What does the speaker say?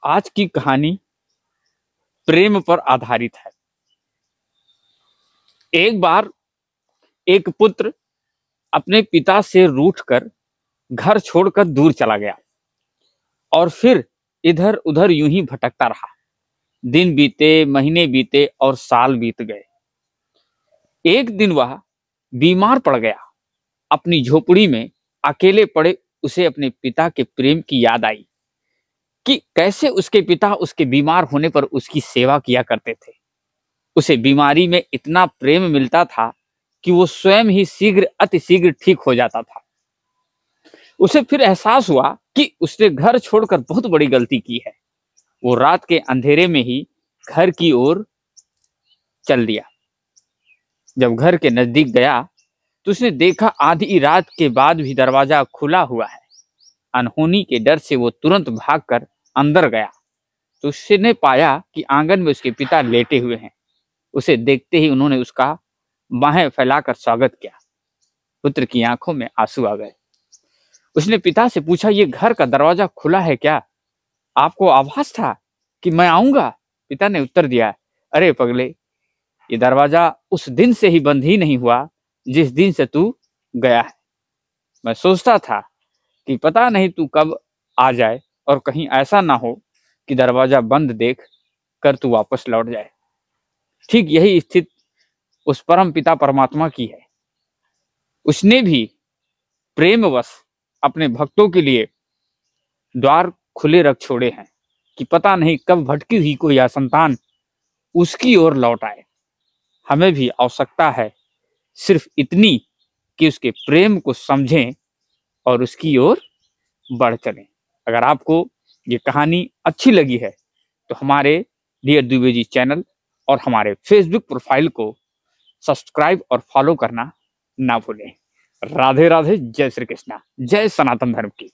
आज की कहानी प्रेम पर आधारित है। एक बार एक पुत्र अपने पिता से रूठकर घर छोड़कर दूर चला गया और फिर इधर उधर यूं ही भटकता रहा। दिन बीते, महीने बीते और साल बीत गए। एक दिन वह बीमार पड़ गया। अपनी झोपड़ी में अकेले पड़े उसे अपने पिता के प्रेम की याद आई कि कैसे उसके पिता उसके बीमार होने पर उसकी सेवा किया करते थे। उसे बीमारी में इतना प्रेम मिलता था कि वो स्वयं ही शीघ्र अति शीघ्र ठीक हो जाता था। उसे फिर एहसास हुआ कि उसने घर छोड़कर बहुत बड़ी गलती की है। वो रात के अंधेरे में ही घर की ओर चल दिया। जब घर के नजदीक गया तो उसने देखा आधी रात के बाद भी दरवाजा खुला हुआ है। अनहोनी के डर से वो तुरंत भागकर अंदर गया तो उसने पाया कि आंगन में उसके पिता लेटे हुए हैं। उसे देखते ही उन्होंने उसका बाहें फैलाकर स्वागत किया। पुत्र की आंखों में आंसू आ गए। उसने पिता से पूछा, ये घर का दरवाजा खुला है क्या? आपको आभास था कि मैं आऊंगा? पिता ने उत्तर दिया, अरे पगले, ये दरवाजा उस दिन से ही बंद ही नहीं हुआ जिस दिन से तू गया है। मैं सोचता था कि पता नहीं तू कब आ जाए और कहीं ऐसा ना हो कि दरवाजा बंद देख कर तू वापस लौट जाए। ठीक यही स्थिति उस परम पिता परमात्मा की है। उसने भी प्रेमवश अपने भक्तों के लिए द्वार खुले रख छोड़े हैं कि पता नहीं कब भटकी हुई कोई असंतान उसकी ओर लौट आए। हमें भी आवश्यकता है सिर्फ इतनी कि उसके प्रेम को समझें और उसकी ओर बढ़ चलें। अगर आपको ये कहानी अच्छी लगी है तो हमारे डियर दुबे जी चैनल और हमारे फेसबुक प्रोफाइल को सब्सक्राइब और फॉलो करना ना भूलें। राधे राधे। जय श्री कृष्णा। जय सनातन धर्म की।